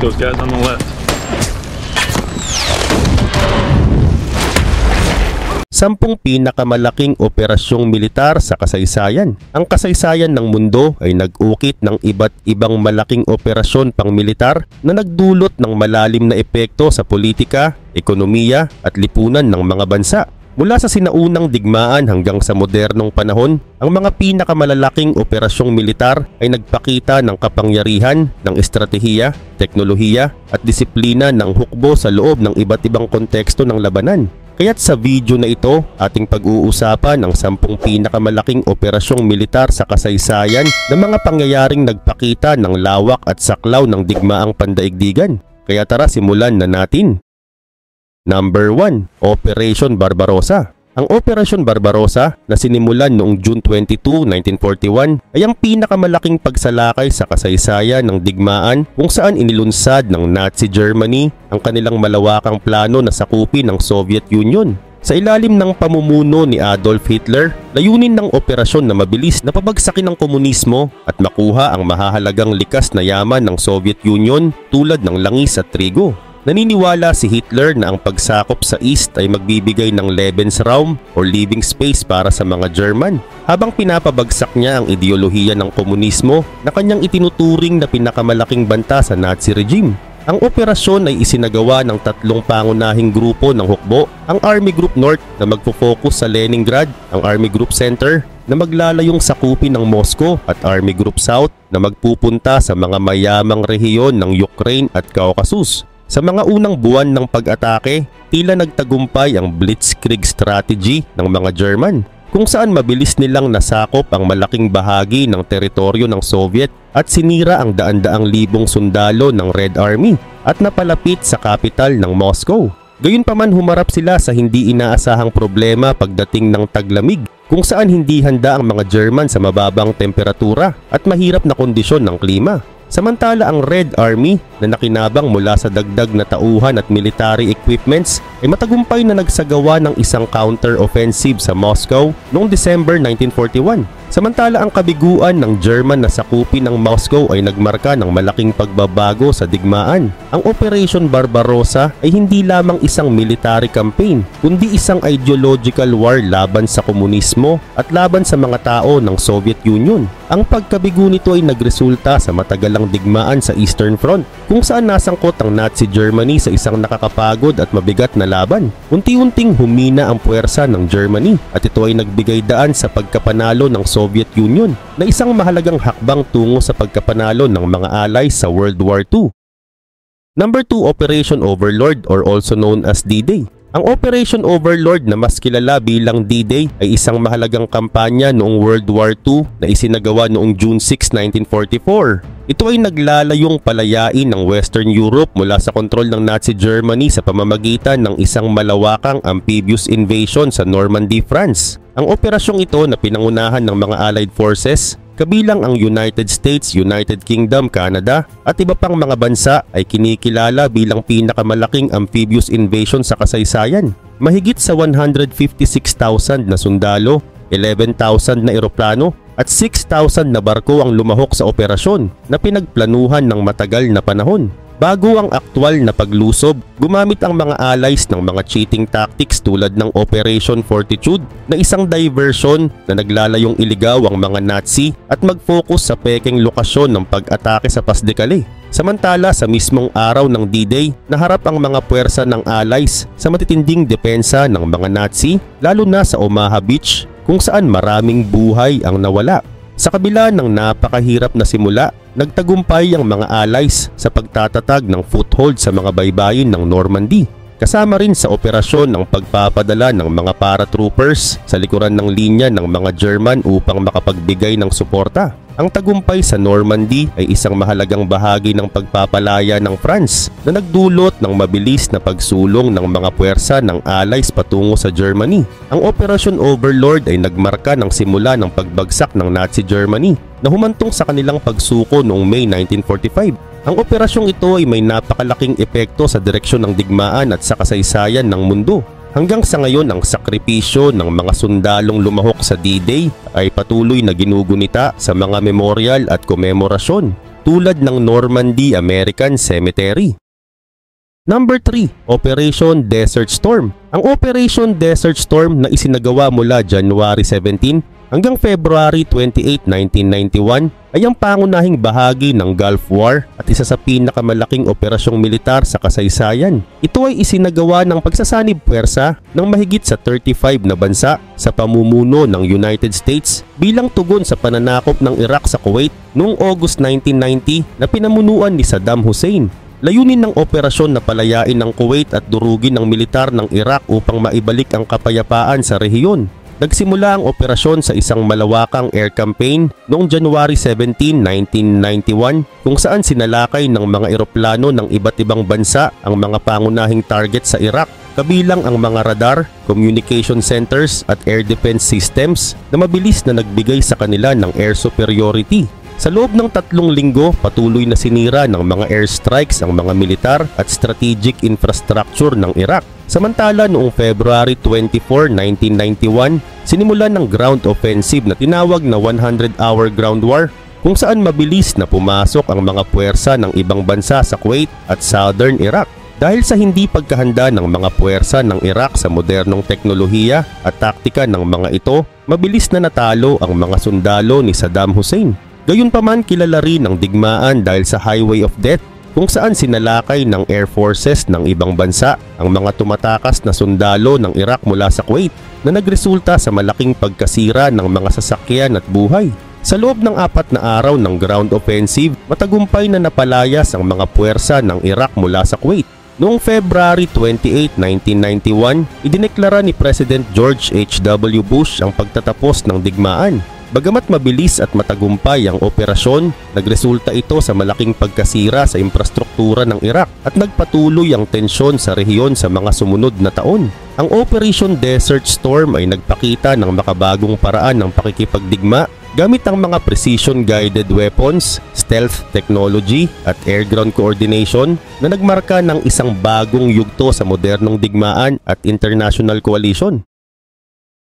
those guys on the left. Sampung pinakamalaking operasyong militar sa kasaysayan. Ang kasaysayan ng mundo ay nag-ukit ng iba't ibang malaking operasyon pang-militar na nagdulot ng malalim na epekto sa politika, ekonomiya at lipunan ng mga bansa. Mula sa sinaunang digmaan hanggang sa modernong panahon, ang mga pinakamalalaking operasyong militar ay nagpakita ng kapangyarihan, ng estratehiya, teknolohiya at disiplina ng hukbo sa loob ng iba't ibang konteksto ng labanan. Kaya't sa video na ito, ating pag-uusapan ang 10 pinakamalaking operasyong militar sa kasaysayan na mga pangyayaring nagpakita ng lawak at saklaw ng digmaang pandaigdigan. Kaya tara simulan na natin. Number 1. Operation Barbarossa. Ang Operation Barbarossa na sinimulan noong June 22, 1941 ay ang pinakamalaking pagsalakay sa kasaysayan ng digmaan kung saan inilunsad ng Nazi Germany ang kanilang malawakang plano na sakupin ng Soviet Union. Sa ilalim ng pamumuno ni Adolf Hitler, layunin ng operasyon na mabilis na pabagsakin ng komunismo at makuha ang mahahalagang likas na yaman ng Soviet Union tulad ng langis at trigo. Naniniwala si Hitler na ang pagsakop sa East ay magbibigay ng Lebensraum or living space para sa mga German, habang pinapabagsak niya ang ideolohiya ng komunismo na kanyang itinuturing na pinakamalaking banta sa Nazi regime. Ang operasyon ay isinagawa ng 3 pangunahing grupo ng hukbo, ang Army Group North na magfo-focus sa Leningrad, ang Army Group Center na maglalayong sakupin ng Moscow at Army Group South na magpupunta sa mga mayamang rehiyon ng Ukraine at Caucasus. Sa mga unang buwan ng pag-atake, tila nagtagumpay ang Blitzkrieg strategy ng mga German, kung saan mabilis nilang nasakop ang malaking bahagi ng teritoryo ng Soviet at sinira ang daan-daang libong sundalo ng Red Army at napalapit sa kapital ng Moscow. Gayunpaman humarap sila sa hindi inaasahang problema pagdating ng taglamig, kung saan hindi handa ang mga German sa mababang temperatura at mahirap na kondisyon ng klima. Samantala ang Red Army na nakinabang mula sa dagdag na tauhan at military equipments ay matagumpay na nagsagawa ng isang counter-offensive sa Moscow noong December 1941. Samantala ang kabiguan ng German na sakupin ng Moscow ay nagmarka ng malaking pagbabago sa digmaan. Ang Operation Barbarossa ay hindi lamang isang military campaign, kundi isang ideological war laban sa komunismo at laban sa mga tao ng Soviet Union. Ang pagkabigo nito ay nagresulta sa matagalang digmaan sa Eastern Front, kung saan nasangkot ang Nazi Germany sa isang nakakapagod at mabigat na laban. Unti-unting humina ang puwersa ng Germany at ito ay nagbigay daan sa pagkapanalo ng Soviet Union na isang mahalagang hakbang tungo sa pagkapanalo ng mga allies sa World War II. Number 2. Operation Overlord or also known as D-Day. Ang Operation Overlord na mas kilala bilang D-Day ay isang mahalagang kampanya noong World War II na isinagawa noong June 6, 1944. Ito ay naglalayong palayain ng Western Europe mula sa kontrol ng Nazi Germany sa pamamagitan ng isang malawakang amphibious invasion sa Normandy, France. Ang operasyong ito na pinangunahan ng mga Allied Forces, kabilang ang United States, United Kingdom, Canada at iba pang mga bansa ay kinikilala bilang pinakamalaking amphibious invasion sa kasaysayan. Mahigit sa 156,000 na sundalo, 11,000 na eroplano at 6,000 na barko ang lumahok sa operasyon na pinagplanuhan ng matagal na panahon. Bago ang aktwal na paglusob, gumamit ang mga allies ng mga cheating tactics tulad ng Operation Fortitude na isang diversion na naglalayong iligaw ang mga Nazi at mag-focus sa pekeng lokasyon ng pag-atake sa Pas-de-Calais. Samantala sa mismong araw ng D-Day, naharap ang mga puwersa ng allies sa matitinding depensa ng mga Nazi, lalo na sa Omaha Beach kung saan maraming buhay ang nawala. Sa kabila ng napakahirap na simula, nagtagumpay ang mga allies sa pagtatatag ng foothold sa mga baybayin ng Normandy. Kasama rin sa operasyon ang pagpapadala ng mga paratroopers sa likuran ng linya ng mga German upang makapagbigay ng suporta. Ang tagumpay sa Normandy ay isang mahalagang bahagi ng pagpapalaya ng France na nagdulot ng mabilis na pagsulong ng mga puwersa ng Allies patungo sa Germany. Ang Operation Overlord ay nagmarka ng simula ng pagbagsak ng Nazi Germany na humantong sa kanilang pagsuko noong May 1945. Ang operasyong ito ay may napakalaking epekto sa direksyon ng digmaan at sa kasaysayan ng mundo. Hanggang sa ngayon, ang sakripisyo ng mga sundalong lumahok sa D-Day ay patuloy na ginugunita sa mga memorial at komemorasyon. tulad ng Normandy American Cemetery. Number 3, Operation Desert Storm. Ang Operation Desert Storm na isinagawa mula January 17 hanggang February 28, 1991 ay ang pangunahing bahagi ng Gulf War at isa sa pinakamalaking operasyong militar sa kasaysayan. Ito ay isinagawa ng pagsasanib puwersa ng mahigit sa 35 na bansa sa pamumuno ng United States bilang tugon sa pananakop ng Iraq sa Kuwait noong August 1990 na pinamunuan ni Saddam Hussein. Layunin ng operasyon na palayain ng Kuwait at durugin ng militar ng Iraq upang maibalik ang kapayapaan sa rehiyon. Nagsimula ang operasyon sa isang malawakang air campaign noong January 17, 1991 kung saan sinalakay ng mga eroplano ng iba't ibang bansa ang mga pangunahing target sa Iraq, kabilang ang mga radar, communication centers at air defense systems na mabilis na nagbigay sa kanila ng air superiority. Sa loob ng 3 linggo, patuloy na sinira ng mga airstrikes ang mga militar at strategic infrastructure ng Iraq. Samantala noong February 24, 1991, sinimulan ng ground offensive na tinawag na 100-hour ground war kung saan mabilis na pumasok ang mga puwersa ng ibang bansa sa Kuwait at southern Iraq. Dahil sa hindi pagkahanda ng mga puwersa ng Iraq sa modernong teknolohiya at taktika ng mga ito, mabilis na natalo ang mga sundalo ni Saddam Hussein. Gayunpaman, kilala rin ang digmaan dahil sa Highway of Death kung saan sinalakay ng air forces ng ibang bansa ang mga tumatakas na sundalo ng Iraq mula sa Kuwait na nagresulta sa malaking pagkasira ng mga sasakyan at buhay. Sa loob ng 4 na araw ng ground offensive, matagumpay na napalayas ang mga puwersa ng Iraq mula sa Kuwait. Noong February 28, 1991, idineklara ni President George H.W. Bush ang pagtatapos ng digmaan. Bagamat mabilis at matagumpay ang operasyon, nagresulta ito sa malaking pagkasira sa infrastruktura ng Iraq at nagpatuloy ang tensyon sa rehiyon sa mga sumunod na taon. Ang Operation Desert Storm ay nagpakita ng makabagong paraan ng pakikipagdigma gamit ang mga precision-guided weapons, stealth technology at air-ground coordination na nagmarka ng isang bagong yugto sa modernong digmaan at international coalition.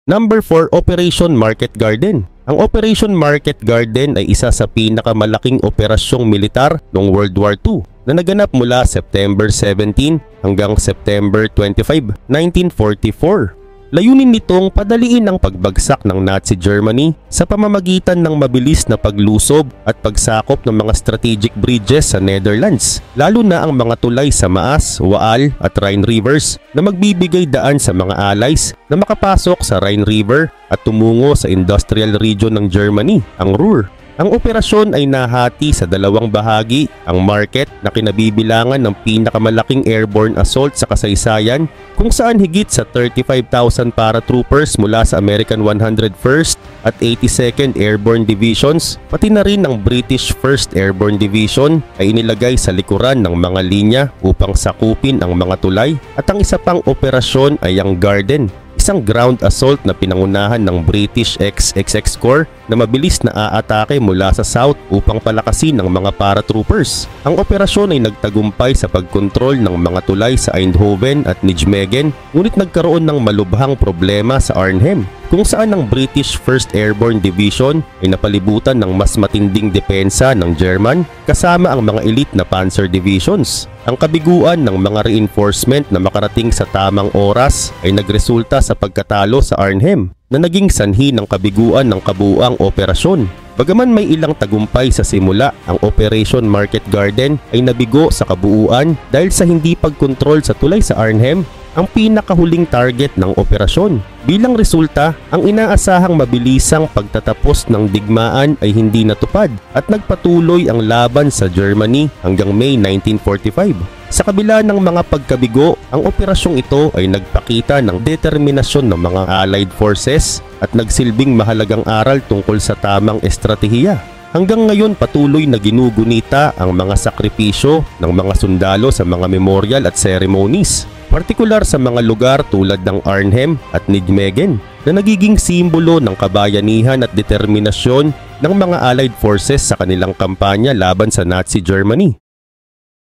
Number 4, Operation Market Garden. Ang Operation Market Garden ay isa sa pinakamalaking operasyong militar noong World War II na naganap mula September 17 hanggang September 25, 1944. Layunin nitong padaliin ang pagbagsak ng Nazi Germany sa pamamagitan ng mabilis na paglusob at pagsakop ng mga strategic bridges sa Netherlands, lalo na ang mga tulay sa Maas, Waal at Rhine Rivers na magbibigay daan sa mga allies na makapasok sa Rhine River at tumungo sa industrial region ng Germany, ang Ruhr. Ang operasyon ay nahati sa 2 bahagi, ang market na kinabibilangan ng pinakamalaking airborne assault sa kasaysayan kung saan higit sa 35,000 paratroopers mula sa American 101st at 82nd Airborne Divisions, pati na rin ang British 1st Airborne Division ay inilagay sa likuran ng mga linya upang sakupin ang mga tulay, at ang isa pang operasyon ay ang Garden, isang ground assault na pinangunahan ng British XXX Corps na mabilis na aatake mula sa south upang palakasin ang mga paratroopers. Ang operasyon ay nagtagumpay sa pagkontrol ng mga tulay sa Eindhoven at Nijmegen, ngunit nagkaroon ng malubhang problema sa Arnhem, kung saan ang British 1st Airborne Division ay napalibutan ng mas matinding depensa ng German kasama ang mga elite na panzer divisions. Ang kabiguan ng mga reinforcement na makarating sa tamang oras ay nagresulta sa pagkatalo sa Arnhem na naging sanhi ng kabiguan ng kabuuang operasyon. Bagaman may ilang tagumpay sa simula, ang Operation Market Garden ay nabigo sa kabuuan dahil sa hindi pagkontrol sa tulay sa Arnhem, ang pinakahuling target ng operasyon. Bilang resulta, ang inaasahang mabilisang pagtatapos ng digmaan ay hindi natupad at nagpatuloy ang laban sa Germany hanggang May 1945. Sa kabila ng mga pagkabigo, ang operasyong ito ay nagpakita ng determinasyon ng mga Allied forces at nagsilbing mahalagang aral tungkol sa tamang estratehiya. Hanggang ngayon patuloy na ginugunita ang mga sakripisyo ng mga sundalo sa mga memorial at ceremonies, partikular sa mga lugar tulad ng Arnhem at Nijmegen na nagiging simbolo ng kabayanihan at determinasyon ng mga Allied forces sa kanilang kampanya laban sa Nazi Germany.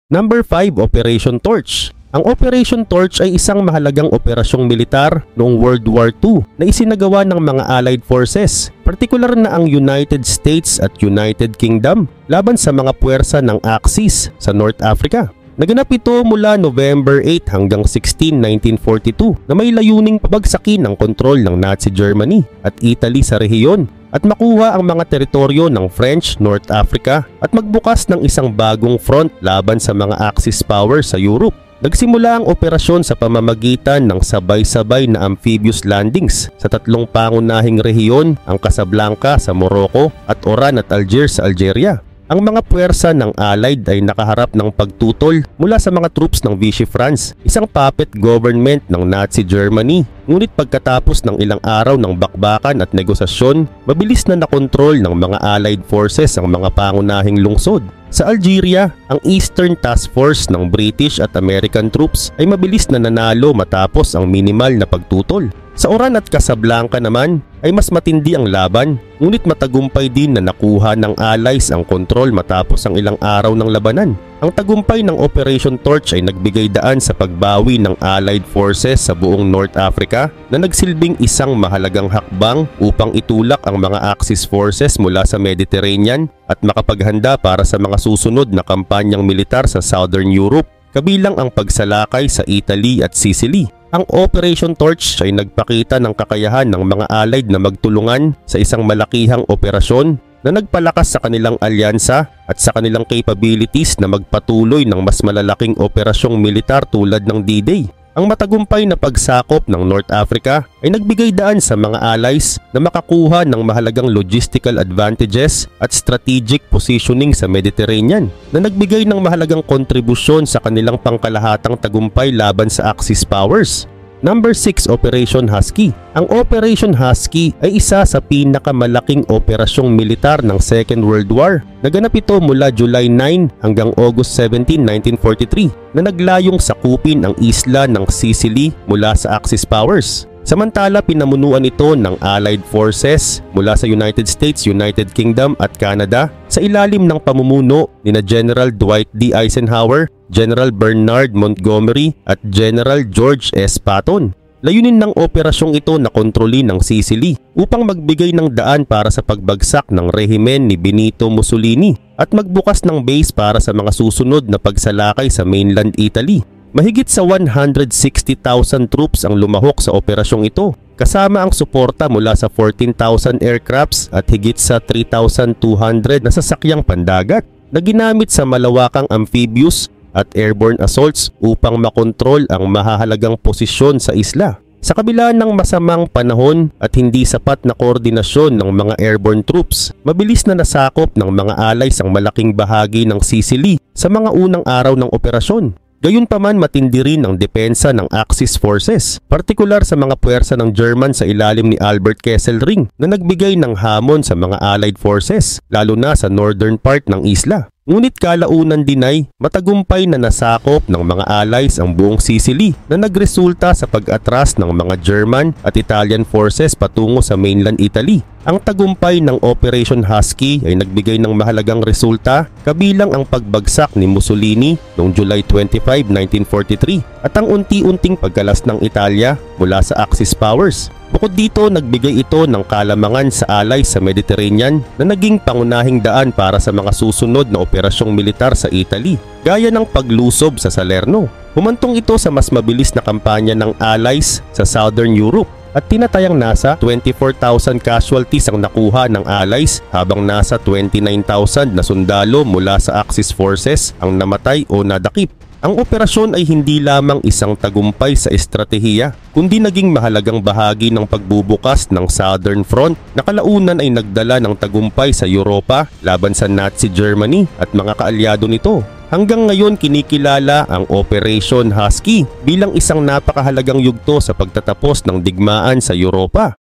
Number 5, Operation Torch. Ang Operation Torch ay isang mahalagang operasyong militar noong World War II na isinagawa ng mga Allied Forces, partikular na ang United States at United Kingdom laban sa mga puwersa ng Axis sa North Africa. Naganap ito mula November 8 hanggang 16, 1942 na may layuning pabagsakin ang kontrol ng Nazi Germany at Italy sa rehiyon at makuha ang mga teritoryo ng French North Africa at magbukas ng isang bagong front laban sa mga Axis powers sa Europe. Nagsimula ang operasyon sa pamamagitan ng sabay-sabay na amphibious landings sa tatlong pangunahing rehiyon, ang Casablanca sa Morocco at Oran at Algiers sa Algeria. Ang mga puwersa ng Allied ay nakaharap ng pagtutol mula sa mga troops ng Vichy France, isang puppet government ng Nazi Germany. Ngunit pagkatapos ng ilang araw ng bakbakan at negosasyon, mabilis na nakontrol ng mga Allied forces ang mga pangunahing lungsod. Sa Algeria, ang Eastern Task Force ng British at American troops ay mabilis na nanalo matapos ang minimal na pagtutol. Sa Oran at Casablanca naman ay mas matindi ang laban, ngunit matagumpay din na nakuha ng Allies ang kontrol matapos ang ilang araw ng labanan. Ang tagumpay ng Operation Torch ay nagbigay daan sa pagbawi ng Allied forces sa buong North Africa na nagsilbing isang mahalagang hakbang upang itulak ang mga Axis forces mula sa Mediterranean at makapaghanda para sa mga susunod na kampanyang militar sa Southern Europe, kabilang ang pagsalakay sa Italy at Sicily. Ang Operation Torch ay nagpakita ng kakayahan ng mga Allied na magtulungan sa isang malakihang operasyon na nagpalakas sa kanilang alyansa at sa kanilang capabilities na magpatuloy ng mas malalaking operasyong militar tulad ng D-Day. Ang matagumpay na pagsakop ng North Africa ay nagbigay daan sa mga allies na makakuha ng mahalagang logistical advantages at strategic positioning sa Mediterranean na nagbigay ng mahalagang kontribusyon sa kanilang pangkalahatang tagumpay laban sa Axis powers. Number 6, Operation Husky. Ang Operation Husky ay isa sa pinakamalaking operasyong militar ng Second World War. Naganap ito mula July 9 hanggang August 17, 1943 na naglayong sakupin ang isla ng Sicily mula sa Axis powers. Samantala, pinamunuan ito ng Allied forces mula sa United States, United Kingdom at Canada sa ilalim ng pamumuno ni General Dwight D. Eisenhower, General Bernard Montgomery at General George S. Patton. Layunin ng operasyong ito na kontrolin ng Sicily upang magbigay ng daan para sa pagbagsak ng rehimen ni Benito Mussolini at magbukas ng base para sa mga susunod na pagsalakay sa mainland Italy. Mahigit sa 160,000 troops ang lumahok sa operasyong ito, kasama ang suporta mula sa 14,000 aircrafts at higit sa 3,200 na sasakyang pandagat na ginamit sa malawakang amphibious at airborne assaults upang makontrol ang mahahalagang posisyon sa isla. Sa kabila ng masamang panahon at hindi sapat na koordinasyon ng mga airborne troops, mabilis na nasakop ng mga allies ang malaking bahagi ng Sicily sa mga unang araw ng operasyon. Gayunpaman, matindi rin ang depensa ng Axis forces, partikular sa mga puwersa ng German sa ilalim ni Albert Kesselring na nagbigay ng hamon sa mga Allied forces, lalo na sa northern part ng isla. Ngunit kalaunan din ay matagumpay na nasakop ng mga allies ang buong Sicily na nagresulta sa pag-atras ng mga German at Italian forces patungo sa mainland Italy. Ang tagumpay ng Operation Husky ay nagbigay ng mahalagang resulta, kabilang ang pagbagsak ni Mussolini noong July 25, 1943 at ang unti-unting pagkalas ng Italia mula sa Axis powers. Bukod dito, nagbigay ito ng kalamangan sa allies sa Mediterranean na naging pangunahing daan para sa mga susunod na operasyong militar sa Italy, gaya ng paglusob sa Salerno. Humantong ito sa mas mabilis na kampanya ng allies sa Southern Europe at tinatayang nasa 24,000 casualties ang nakuha ng allies habang nasa 29,000 na sundalo mula sa Axis forces ang namatay o nadakip. Ang operasyon ay hindi lamang isang tagumpay sa estratehiya, kundi naging mahalagang bahagi ng pagbubukas ng Southern Front na kalaunan ay nagdala ng tagumpay sa Europa laban sa Nazi Germany at mga kaalyado nito. Hanggang ngayon, kinikilala ang Operation Husky bilang isang napakahalagang yugto sa pagtatapos ng digmaan sa Europa.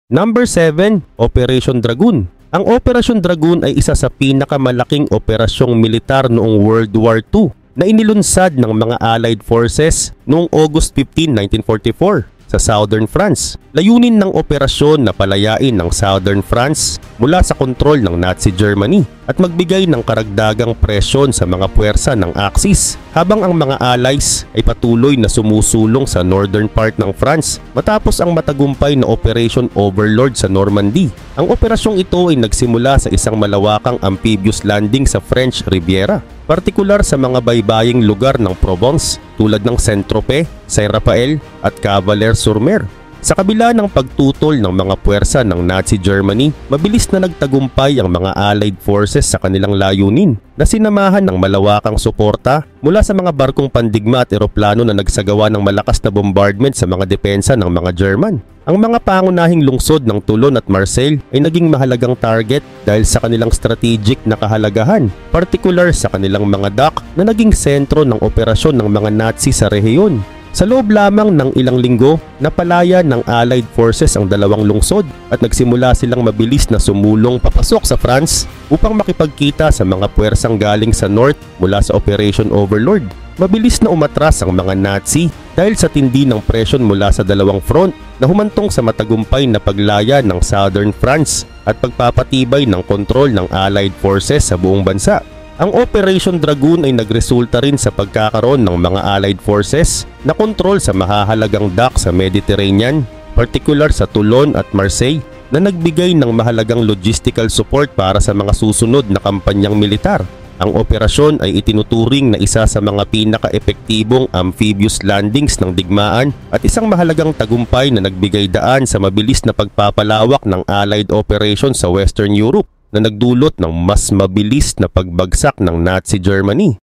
Number 7, Operation Dragoon. Ang Operation Dragoon ay isa sa pinakamalaking operasyong militar noong World War II na inilunsad ng mga Allied forces noong August 15, 1944 sa Southern France. Layunin ng operasyon na palayain ng Southern France mula sa kontrol ng Nazi Germany. at magbigay ng karagdagang presyon sa mga puwersa ng Axis, habang ang mga allies ay patuloy na sumusulong sa northern part ng France matapos ang matagumpay na Operation Overlord sa Normandy. Ang operasyong ito ay nagsimula sa isang malawakang amphibious landing sa French Riviera, partikular sa mga baybaying lugar ng Provence tulad ng Saint-Tropez, Saint-Raphael at Cavalier-sur-Mer. Sa kabila ng pagtutol ng mga puwersa ng Nazi Germany, mabilis na nagtagumpay ang mga Allied forces sa kanilang layunin na sinamahan ng malawakang suporta mula sa mga barkong pandigma at eroplano na nagsagawa ng malakas na bombardment sa mga depensa ng mga German. Ang mga pangunahing lungsod ng Toulon at Marseille ay naging mahalagang target dahil sa kanilang strategic na kahalagahan, partikular sa kanilang mga dock na naging sentro ng operasyon ng mga Nazi sa rehiyon. Sa loob lamang ng ilang linggo, napalaya ng Allied forces ang dalawang lungsod at nagsimula silang mabilis na sumulong papasok sa France upang makipagkita sa mga puwersang galing sa North mula sa Operation Overlord. Mabilis na umatras ang mga Nazi dahil sa tindi ng presyon mula sa dalawang front na humantong sa matagumpay na paglaya ng Southern France at pagpapatibay ng kontrol ng Allied forces sa buong bansa. Ang Operation Dragoon ay nagresulta rin sa pagkakaroon ng mga Allied forces na kontrol sa mahahalagang dock sa Mediterranean, partikular sa Toulon at Marseille, na nagbigay ng mahalagang logistical support para sa mga susunod na kampanyang militar. Ang operasyon ay itinuturing na isa sa mga pinaka-epektibong amphibious landings ng digmaan at isang mahalagang tagumpay na nagbigay daan sa mabilis na pagpapalawak ng Allied operations sa Western Europe na nagdulot ng mas mabilis na pagbagsak ng Nazi Germany.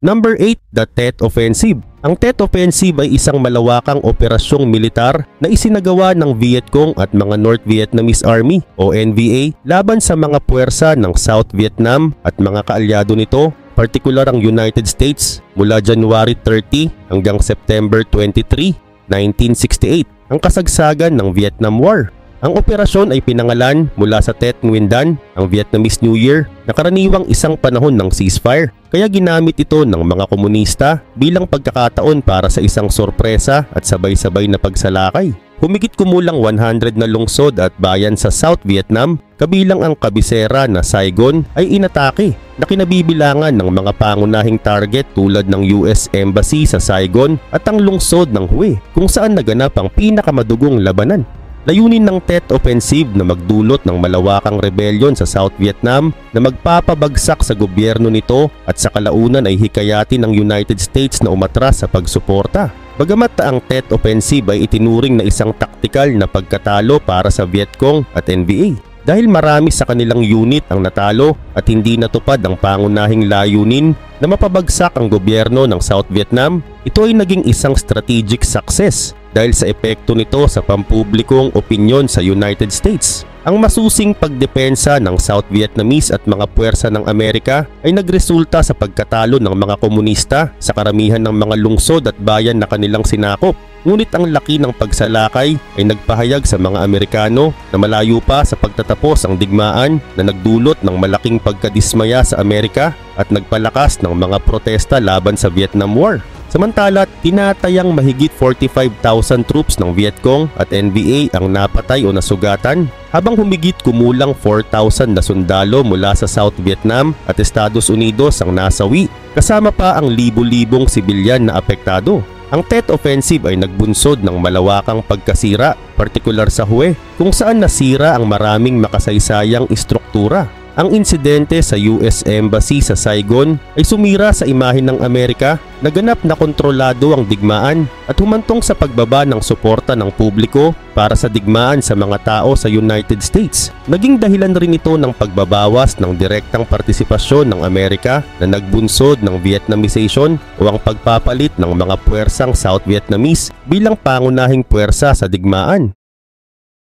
Number 8, the Tet Offensive. Ang Tet Offensive ay isang malawakang operasyong militar na isinagawa ng Viet Cong at mga North Vietnamese Army o NVA laban sa mga puwersa ng South Vietnam at mga kaalyado nito, partikular ang United States, mula January 30 hanggang September 23, 1968, ang kasagsagan ng Vietnam War. Ang operasyon ay pinangalan mula sa Tet Nguyen Dan, ang Vietnamese New Year, na karaniwang isang panahon ng ceasefire. Kaya ginamit ito ng mga komunista bilang pagkakataon para sa isang sorpresa at sabay-sabay na pagsalakay. Humigit kumulang 100 na lungsod at bayan sa South Vietnam, kabilang ang kabisera na Saigon, ay inatake na kinabibilangan ng mga pangunahing target tulad ng US Embassy sa Saigon at ang lungsod ng Hue, kung saan naganap ang pinakamadugong labanan. Layunin ng Tet Offensive na magdulot ng malawakang rebellion sa South Vietnam na magpapabagsak sa gobyerno nito at sa kalaunan ay hikayatin ng United States na umatras sa pagsuporta. Bagamat ang Tet Offensive ay itinuring na isang taktikal na pagkatalo para sa Viet Cong at NVA dahil marami sa kanilang unit ang natalo at hindi natupad ang pangunahing layunin na mapabagsak ang gobyerno ng South Vietnam, ito ay naging isang strategic success dahil sa epekto nito sa pampublikong opinyon sa United States. Ang masusing pagdepensa ng South Vietnamese at mga puwersa ng Amerika ay nagresulta sa pagkatalo ng mga komunista sa karamihan ng mga lungsod at bayan na kanilang sinakop. Ngunit ang laki ng pagsalakay ay nagpahayag sa mga Amerikano na malayo pa sa pagtatapos ang digmaan na nagdulot ng malaking pagkadismaya sa Amerika at nagpalakas ng mga protesta laban sa Vietnam War. Samantala, tinatayang mahigit 45,000 troops ng Viet Cong at NVA ang napatay o nasugatan, habang humigit kumulang 4,000 na sundalo mula sa South Vietnam at Estados Unidos ang nasawi, kasama pa ang libu-libong sibilyan na apektado. Ang Tet Offensive ay nagbunsod ng malawakang pagkasira, partikular sa Hue, kung saan nasira ang maraming makasaysayang istruktura. Ang insidente sa US Embassy sa Saigon ay sumira sa imahe ng Amerika na ganap na kontrolado ang digmaan at humantong sa pagbaba ng suporta ng publiko para sa digmaan sa mga tao sa United States. Naging dahilan rin ito ng pagbabawas ng direktang partisipasyon ng Amerika na nagbunsod ng Vietnamization o ang pagpapalit ng mga puwersang South Vietnamese bilang pangunahing puwersa sa digmaan.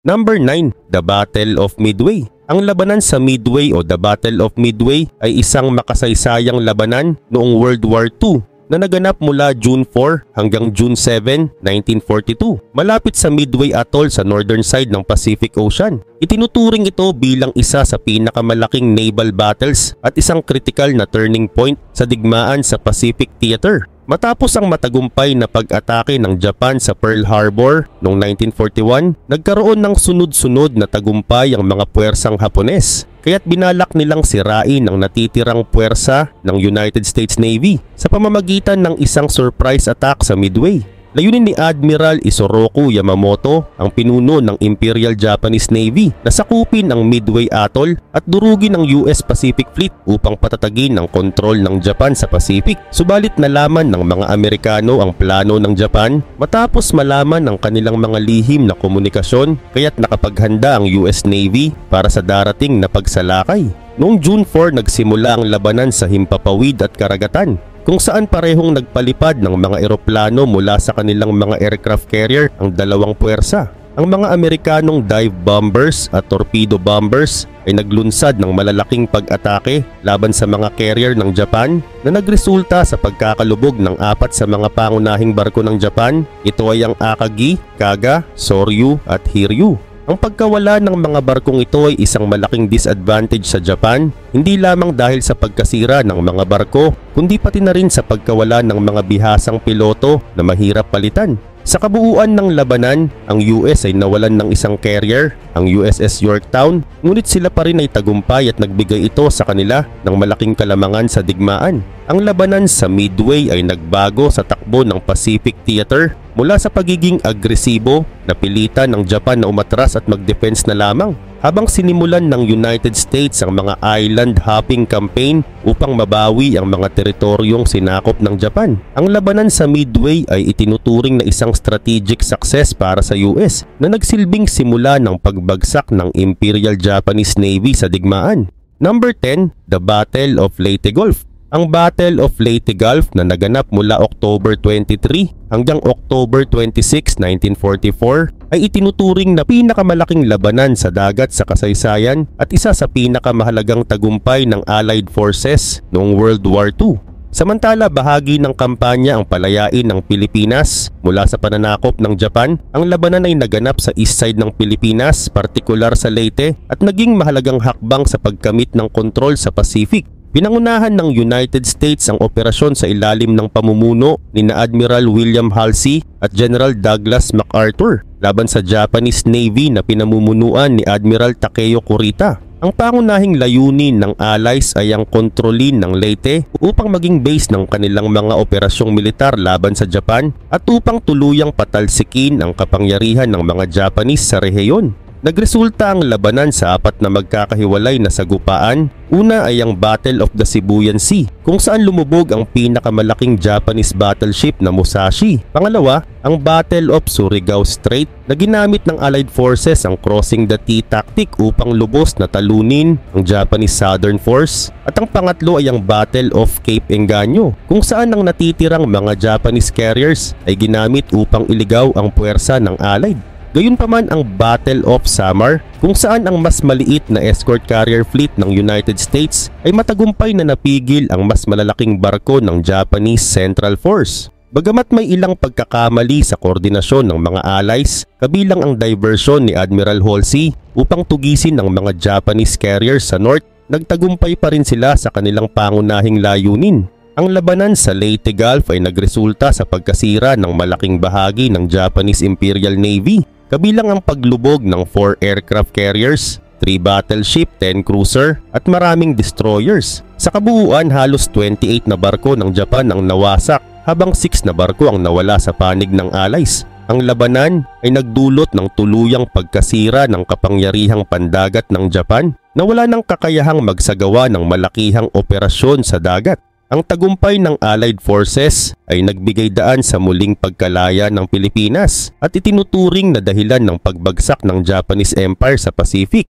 Number 9, the Battle of Midway. Ang labanan sa Midway o the Battle of Midway ay isang makasaysayang labanan noong World War II na naganap mula June 4 hanggang June 7, 1942, malapit sa Midway Atoll sa northern side ng Pacific Ocean. Itinuturing ito bilang isa sa pinakamalaking naval battles at isang critical na turning point sa digmaan sa Pacific Theater. Matapos ang matagumpay na pag-atake ng Japan sa Pearl Harbor noong 1941, nagkaroon ng sunod-sunod na tagumpay ang mga puwersang Hapones. kaya't binalak nilang sirain ang natitirang puwersa ng United States Navy sa pamamagitan ng isang surprise attack sa Midway. Layunin ni Admiral Isoroku Yamamoto, ang pinuno ng Imperial Japanese Navy, na sakupin ang Midway Atoll at durugin ang US Pacific Fleet upang patatagin ang kontrol ng Japan sa Pacific. Subalit nalaman ng mga Amerikano ang plano ng Japan matapos malaman ng kanilang mga lihim na komunikasyon, kaya't nakapaghanda ang US Navy para sa darating na pagsalakay. Noong June 4 nagsimula ang labanan sa Himpapawid at Karagatan, kung saan parehong nagpalipad ng mga eroplano mula sa kanilang mga aircraft carrier ang dalawang puwersa. Ang mga Amerikanong dive bombers at torpedo bombers ay naglunsad ng malalaking pag-atake laban sa mga carrier ng Japan na nagresulta sa pagkakalubog ng 4 sa mga pangunahing barko ng Japan. Ito ay ang Akagi, Kaga, Soryu at Hiryu. Ang pagkawala ng mga barkong ito ay isang malaking disadvantage sa Japan, hindi lamang dahil sa pagkasira ng mga barko, kundi pati na rin sa pagkawala ng mga bihasang piloto na mahirap palitan. Sa kabuuan ng labanan, ang US ay nawalan ng isang carrier, ang USS Yorktown, ngunit sila pa rin ay tagumpay at nagbigay ito sa kanila ng malaking kalamangan sa digmaan. Ang labanan sa Midway ay nagbago sa takbo ng Pacific Theater mula sa pagiging agresibo na pilitan ng Japan na umatras at mag-defense na lamang, habang sinimulan ng United States ang mga island hopping campaign upang mabawi ang mga teritoryong sinakop ng Japan. Ang labanan sa Midway ay itinuturing na isang strategic success para sa US na nagsilbing simula ng pagbagsak ng Imperial Japanese Navy sa digmaan. Number 10, the Battle of Leyte Gulf. Ang Battle of Leyte Gulf na naganap mula October 23 hanggang October 26, 1944 ay itinuturing na pinakamalaking labanan sa dagat sa kasaysayan at isa sa pinakamahalagang tagumpay ng Allied Forces noong World War II. Samantala bahagi ng kampanya ang palayain ng Pilipinas mula sa pananakop ng Japan, ang labanan ay naganap sa east side ng Pilipinas, partikular sa Leyte, at naging mahalagang hakbang sa pagkamit ng kontrol sa Pacific. Pinangunahan ng United States ang operasyon sa ilalim ng pamumuno ni Admiral William Halsey at General Douglas MacArthur laban sa Japanese Navy na pinamumunuan ni Admiral Takeo Kurita. Ang pangunahing layunin ng Allies ay ang kontrolin ng Leyte upang maging base ng kanilang mga operasyong militar laban sa Japan at upang tuluyang patalsikin ang kapangyarihan ng mga Japanese sa rehiyon. Nagresulta ang labanan sa 4 na magkakahiwalay na sagupaan. Una ay ang Battle of the Sibuyan Sea, kung saan lumubog ang pinakamalaking Japanese battleship na Musashi. Pangalawa, ang Battle of Surigao Strait na ginamit ng Allied Forces ang Crossing the T tactic upang lubos na talunin ang Japanese Southern Force. At ang pangatlo ay ang Battle of Cape Engano, kung saan ang natitirang mga Japanese carriers ay ginamit upang iligaw ang puwersa ng Allied. Gayunpaman ang Battle of Samar, kung saan ang mas maliit na escort carrier fleet ng United States ay matagumpay na napigil ang mas malalaking barko ng Japanese Central Force. Bagamat may ilang pagkakamali sa koordinasyon ng mga allies, kabilang ang diversion ni Admiral Halsey upang tugisin ang mga Japanese carriers sa north, nagtagumpay pa rin sila sa kanilang pangunahing layunin. Ang labanan sa Leyte Gulf ay nagresulta sa pagkasira ng malaking bahagi ng Japanese Imperial Navy, kabilang ang paglubog ng 4 aircraft carriers, 3 battleship, 10 cruiser at maraming destroyers. Sa kabuuan, halos 28 na barko ng Japan ang nawasak habang 6 na barko ang nawala sa panig ng Allies. Ang labanan ay nagdulot ng tuluyang pagkasira ng kapangyarihang pandagat ng Japan na wala ng kakayahang magsagawa ng malakihang operasyon sa dagat. Ang tagumpay ng Allied Forces ay nagbigay daan sa muling pagkalaya ng Pilipinas at itinuturing na dahilan ng pagbagsak ng Japanese Empire sa Pacific.